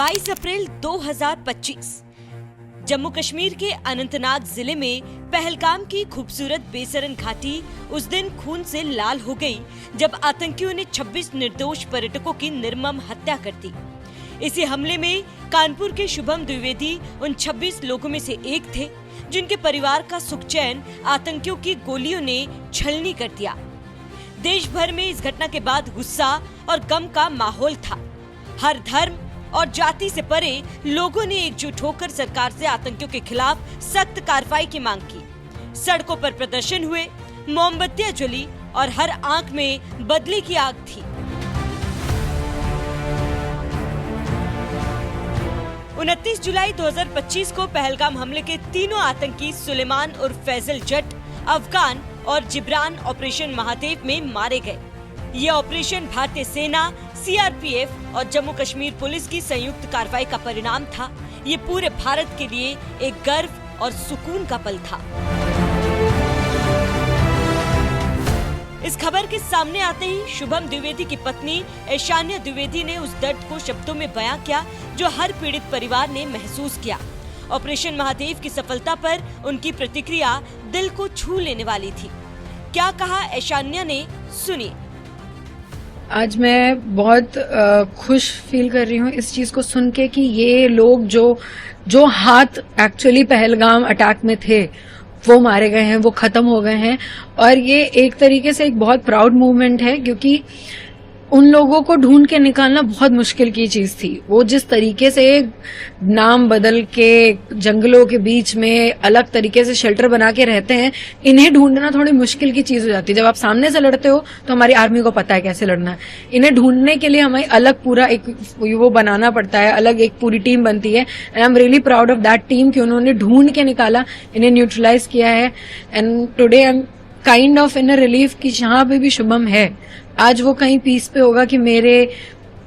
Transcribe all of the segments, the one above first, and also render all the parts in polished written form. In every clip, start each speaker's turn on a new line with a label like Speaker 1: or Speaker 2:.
Speaker 1: 22 अप्रैल 2025 जम्मू कश्मीर के अनंतनाग जिले में पहलगाम की खूबसूरत बेसरन घाटी उस दिन खून से लाल हो गई जब आतंकियों ने 26 निर्दोष पर्यटकों की निर्मम हत्या कर दी। इसी हमले में कानपुर के शुभम द्विवेदी उन 26 लोगों में से एक थे जिनके परिवार का सुख चैन आतंकियों की गोलियों ने छलनी कर दिया। देश भर में इस घटना के बाद गुस्सा और गम का माहौल था। हर धर्म और जाति से परे लोगों ने एकजुट होकर सरकार से आतंकियों के खिलाफ सख्त कार्रवाई की मांग की। सड़कों पर प्रदर्शन हुए, मोमबत्तियां जली और हर आंख में बदले की आग थी। 29 जुलाई 2025 को पहलगाम हमले के तीनों आतंकी सुलेमान उर्फ फैजल जट, अफगान और जिब्रान ऑपरेशन महादेव में मारे गए। ये ऑपरेशन भारतीय सेना, सीआरपीएफ और जम्मू कश्मीर पुलिस की संयुक्त कार्रवाई का परिणाम था। ये पूरे भारत के लिए एक गर्व और सुकून का पल था। इस खबर के सामने आते ही शुभम द्विवेदी की पत्नी ऐशान्या द्विवेदी ने उस दर्द को शब्दों में बयां किया जो हर पीड़ित परिवार ने महसूस किया। ऑपरेशन महादेव की सफलता पर उनकी प्रतिक्रिया दिल को छू लेने वाली थी। क्या कहा ऐशान्या ने, सुनिए।
Speaker 2: आज मैं बहुत खुश फील कर रही हूँ इस चीज को सुन के कि ये लोग जो हाथ एक्चुअली पहलगाम अटैक में थे वो मारे गए हैं, वो खत्म हो गए हैं। और ये एक तरीके से एक बहुत प्राउड मूवमेंट है क्योंकि उन लोगों को ढूंढ के निकालना बहुत मुश्किल की चीज थी। वो जिस तरीके से नाम बदल के जंगलों के बीच में अलग तरीके से शेल्टर बना के रहते हैं, इन्हें ढूंढना थोड़ी मुश्किल की चीज हो जाती है। जब आप सामने से लड़ते हो तो हमारी आर्मी को पता है कैसे लड़ना है। इन्हें ढूंढने के लिए हमें अलग पूरा एक वो बनाना पड़ता है, अलग एक पूरी टीम बनती है। And I am really proud of that team कि उन्होंने ढूंढ के निकाला, इन्हें न्यूट्रलाइज किया है। And today I am kind of in a relief कि जहां पे भी शुभम है आज वो कहीं पीस पे होगा कि मेरे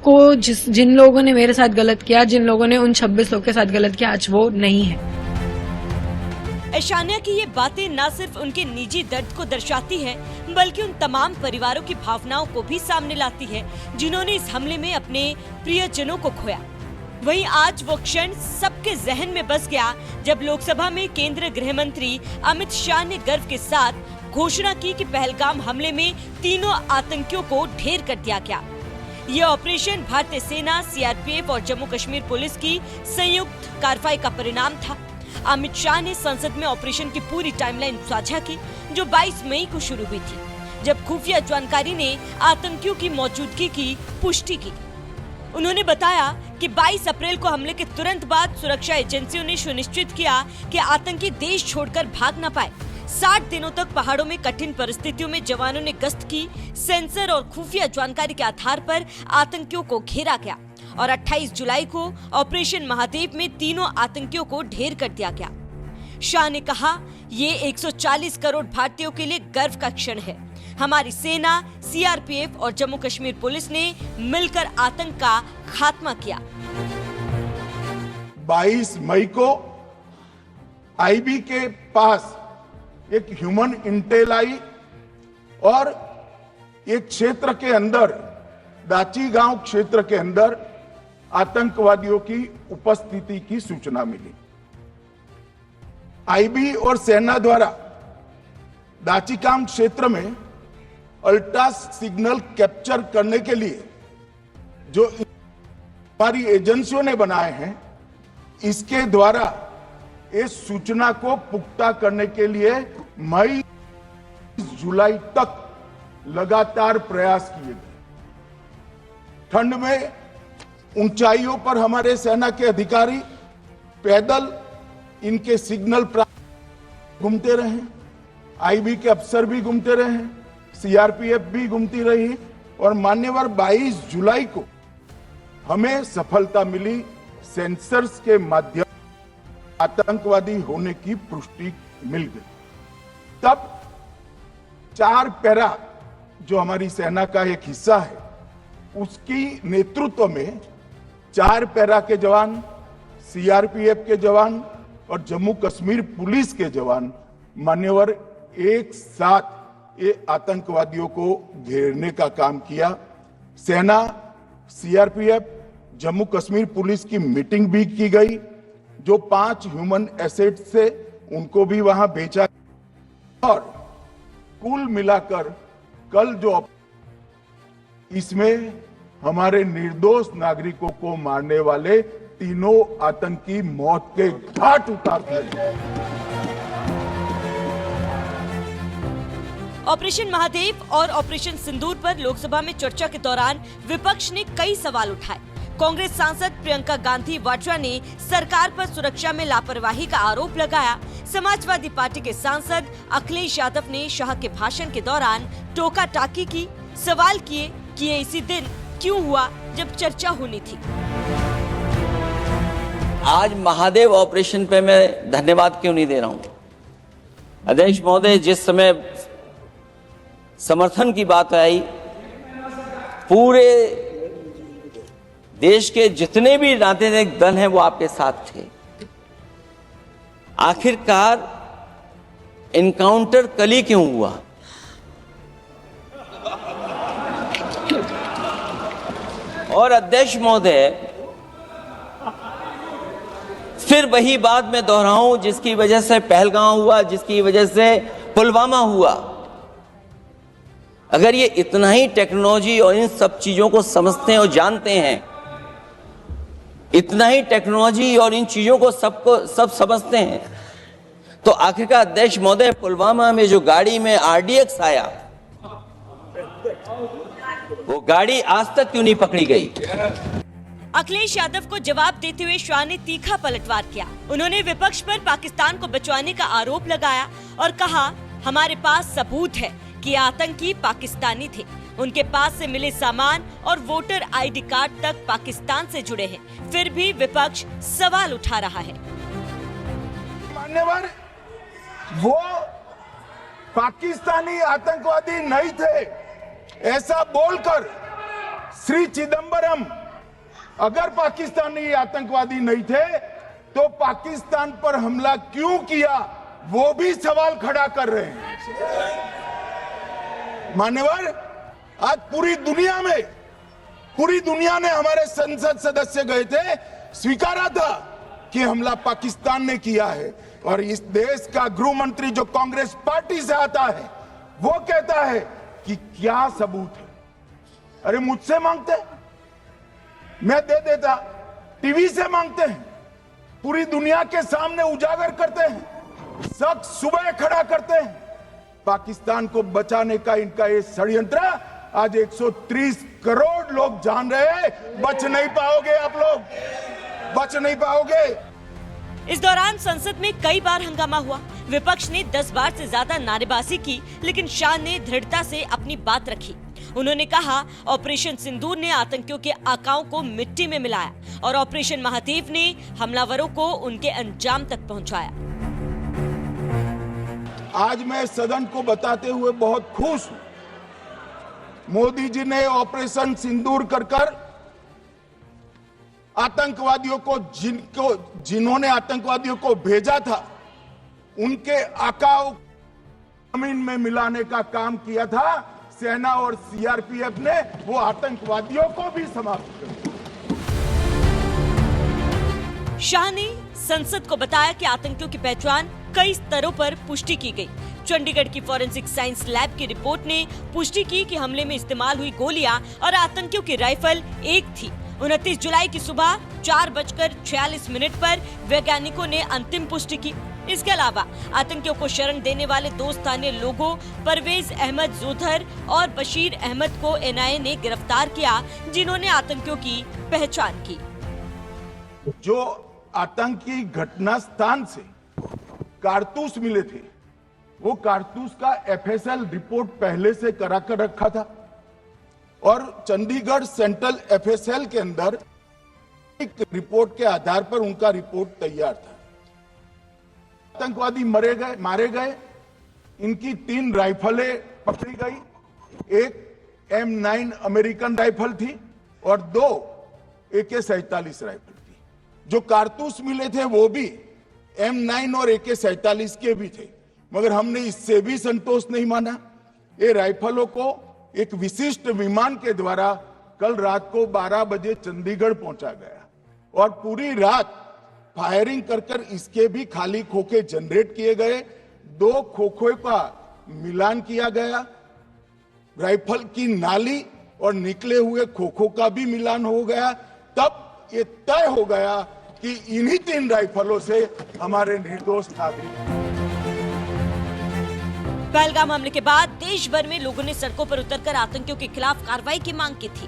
Speaker 2: को जिन लोगों ने मेरे साथ गलत किया, जिन लोगों ने उन 26 लोगों के साथ गलत किया, आज वो नहीं है।
Speaker 1: ऐशान्या की ये बातें न सिर्फ उनके निजी दर्द को दर्शाती है बल्कि उन तमाम परिवारों की भावनाओं को भी सामने लाती है जिन्होंने इस हमले में अपने प्रियजनों को खोया। वहीं आज वो क्षण सबके जहन में बस गया जब लोकसभा में केंद्रीय गृह मंत्री अमित शाह ने गर्व के साथ घोषणा की कि पहलगाम हमले में तीनों आतंकियों को ढेर कर दिया गया। ये ऑपरेशन भारतीय सेना, सीआरपीएफ और जम्मू कश्मीर पुलिस की संयुक्त कार्रवाई का परिणाम था। अमित शाह ने संसद में ऑपरेशन की पूरी टाइमलाइन साझा की जो 22 मई को शुरू हुई थी, जब खुफिया जानकारी ने आतंकियों की मौजूदगी की पुष्टि की। उन्होंने बताया कि 22 अप्रैल को हमले के तुरंत बाद सुरक्षा एजेंसियों ने सुनिश्चित किया कि आतंकी देश छोड़कर भाग न पाए। 60 दिनों तक पहाड़ों में कठिन परिस्थितियों में जवानों ने गश्त की। सेंसर और खुफिया जानकारी के आधार पर आतंकियों को घेरा गया और 28 जुलाई को ऑपरेशन महादेव में तीनों आतंकियों को ढेर कर दिया गया। शाह ने कहा, ये 140 करोड़ भारतीयों के लिए गर्व का क्षण है। हमारी सेना, सीआरपीएफ और जम्मू कश्मीर पुलिस ने मिलकर आतंक का खात्मा किया।
Speaker 3: 22 मई को आईबी के पास एक ह्यूमन इंटेल आई और एक क्षेत्र के अंदर, दाची गांव क्षेत्र के अंदर आतंकवादियों की उपस्थिति की सूचना मिली। आईबी और सेना द्वारा दाची गांव क्षेत्र में अल्ट्रा सिग्नल कैप्चर करने के लिए जो हमारी एजेंसियों ने बनाए हैं, इसके द्वारा इस सूचना को पुख्ता करने के लिए मई जुलाई तक लगातार प्रयास किए गए। ठंड में ऊंचाइयों पर हमारे सेना के अधिकारी पैदल इनके सिग्नल प्राप्त घूमते रहे, आईबी के अफसर भी घूमते रहे, सीआरपीएफ भी घूमती रही और मान्यवर 22 जुलाई को हमें सफलता मिली। सेंसर्स के माध्यम आतंकवादी होने की पुष्टि मिल गई। तब 4 पैरा जो हमारी सेना का एक हिस्सा है, उसकी नेतृत्व में 4 पैरा के जवान, सीआरपीएफ के जवान और जम्मू कश्मीर पुलिस के जवान मान्यवर एक साथ ये आतंकवादियों को घेरने का काम किया। सेना, सीआरपीएफ, जम्मू कश्मीर पुलिस की मीटिंग भी की गई। जो 5 ह्यूमन एसेट्स थे उनको भी वहां बेचा और कुल मिलाकर कल जो इसमें हमारे निर्दोष नागरिकों को मारने वाले तीनों आतंकी मौत के घाट उतार दिए।
Speaker 1: ऑपरेशन महादेव और ऑपरेशन सिंदूर पर लोकसभा में चर्चा के दौरान विपक्ष ने कई सवाल उठाए। कांग्रेस सांसद प्रियंका गांधी वाड्रा ने सरकार पर सुरक्षा में लापरवाही का आरोप लगाया। समाजवादी पार्टी के सांसद अखिलेश यादव ने शाह के भाषण के दौरान टोका टाकी की, सवाल किए कि ये इसी दिन क्यों हुआ जब चर्चा होनी थी।
Speaker 4: आज महादेव ऑपरेशन पे मैं धन्यवाद क्यों नहीं दे रहा हूं? अध्यक्ष महोदय, जिस समय समर्थन की बात आई, पूरे देश के जितने भी राजनीतिक दल हैं वो आपके साथ थे। आखिरकार इनकाउंटर कल ही क्यों हुआ? और अध्यक्ष महोदय, फिर वही बात मैं दोहराऊं जिसकी वजह से पहलगांव हुआ, जिसकी वजह से पुलवामा हुआ। अगर ये इतना ही टेक्नोलॉजी और इन सब चीजों को समझते हैं और जानते हैं, इतना ही टेक्नोलॉजी और इन चीजों को सब समझते हैं, तो आखिरकार अध्यक्ष महोदय, पुलवामा में जो गाड़ी में RDX आया, वो गाड़ी आज तक क्यों नहीं पकड़ी गई?
Speaker 1: अखिलेश यादव को जवाब देते हुए शाह ने तीखा पलटवार किया। उन्होंने विपक्ष पर पाकिस्तान को बचाने का आरोप लगाया और कहा, हमारे पास सबूत है कि आतंकी पाकिस्तानी थे। उनके पास से मिले सामान और वोटर ID कार्ड तक पाकिस्तान से जुड़े हैं। फिर भी विपक्ष सवाल उठा रहा है।
Speaker 3: मान्यवर, वो पाकिस्तानी आतंकवादी नहीं थे ऐसा बोलकर श्री चिदंबरम अगर पाकिस्तानी आतंकवादी नहीं थे तो पाकिस्तान पर हमला क्यों किया, वो भी सवाल खड़ा कर रहे हैं। मान्यवर, आज पूरी दुनिया ने हमारे संसद सदस्य गए थे, स्वीकारा था कि हमला पाकिस्तान ने किया है। और इस देश का गृह मंत्री जो कांग्रेस पार्टी से आता है, वो कहता है कि क्या सबूत है। अरे मुझसे मांगते, मैं दे देता। टीवी से मांगते हैं, पूरी दुनिया के सामने उजागर करते हैं, शख्स सुबह खड़ा करते हैं। पाकिस्तान को बचाने का इनका ये षड्यंत्र आज 130 करोड़ लोग जान रहे हैं। बच नहीं पाओगे आप लोग, बच नहीं पाओगे।
Speaker 1: इस दौरान संसद में कई बार हंगामा हुआ। विपक्ष ने 10 बार से ज्यादा नारेबाजी की, लेकिन शाह ने दृढ़ता से अपनी बात रखी। उन्होंने कहा, ऑपरेशन सिंदूर ने आतंकियों के आकाओं को मिट्टी में मिलाया और ऑपरेशन महादेव ने हमलावरों को उनके अंजाम तक पहुंचाया।
Speaker 3: आज मैं सदन को बताते हुए बहुत खुश हूं। मोदी जी ने ऑपरेशन सिंदूर कर आतंकवादियों को जिन्होंने आतंकवादियों को भेजा था, उनके आकाओं जमीन में मिलाने का काम किया था। सेना और CRPF ने वो आतंकवादियों को भी समाप्त कर दिया।
Speaker 1: शाह ने संसद को बताया कि आतंकियों की पहचान कई स्तरों पर पुष्टि की गई। चंडीगढ़ की फॉरेंसिक साइंस लैब की रिपोर्ट ने पुष्टि की कि हमले में इस्तेमाल हुई गोलियां और आतंकियों की राइफल एक थी। 29 जुलाई की सुबह 4:46 पर वैज्ञानिकों ने अंतिम पुष्टि की। इसके अलावा आतंकियों को शरण देने वाले 2 स्थानीय लोगों परवेज अहमद जोधर और बशीर अहमद को NIA ने गिरफ्तार किया, जिन्होंने आतंकियों की पहचान की।
Speaker 3: जो आतंकी घटना स्थान से कारतूस मिले थे, वो कारतूस का FSL रिपोर्ट पहले से करा कर रखा था और चंडीगढ़ सेंट्रल FSL के अंदर एक रिपोर्ट के आधार पर उनका रिपोर्ट तैयार था। आतंकवादी मारे गए। इनकी 3 राइफलें पकड़ी गई। एक M9 अमेरिकन राइफल थी और 2 AK-47 राइफल थी। जो कारतूस मिले थे वो भी M9 और AK-47 के भी थे, मगर हमने इससे भी संतोष नहीं माना। ये राइफलों को एक विशिष्ट विमान के द्वारा कल रात को 12 बजे चंडीगढ़ पहुंचा गया और पूरी रात फायरिंग कर कर इसके भी खाली खोखे जनरेट किए गए। 2 खोखों का मिलान किया गया, राइफल की नाली और निकले हुए खोखों का भी मिलान हो गया। तब ये तय हो गया कि इन्हीं 3 राइफलों से हमारे निर्दोष नागरिक।
Speaker 1: पहलगाम हमले के बाद देश भर में लोगों ने सड़कों पर उतरकर आतंकियों के खिलाफ कार्रवाई की मांग की थी।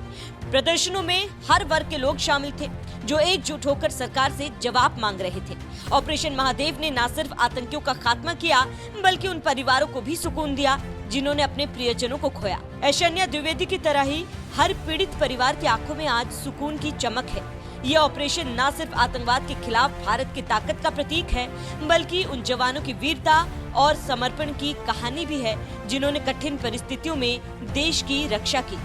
Speaker 1: प्रदर्शनों में हर वर्ग के लोग शामिल थे जो एकजुट होकर सरकार से जवाब मांग रहे थे। ऑपरेशन महादेव ने न सिर्फ आतंकियों का खात्मा किया बल्कि उन परिवारों को भी सुकून दिया जिन्होंने अपने प्रियजनों को खोया। ऐश्वर्या द्विवेदी की तरह ही हर पीड़ित परिवार की आंखों में आज सुकून की चमक है। ये ऑपरेशन न सिर्फ आतंकवाद के खिलाफ भारत की ताकत का प्रतीक है बल्कि उन जवानों की वीरता और समर्पण की कहानी भी है जिन्होंने कठिन परिस्थितियों में देश की रक्षा की।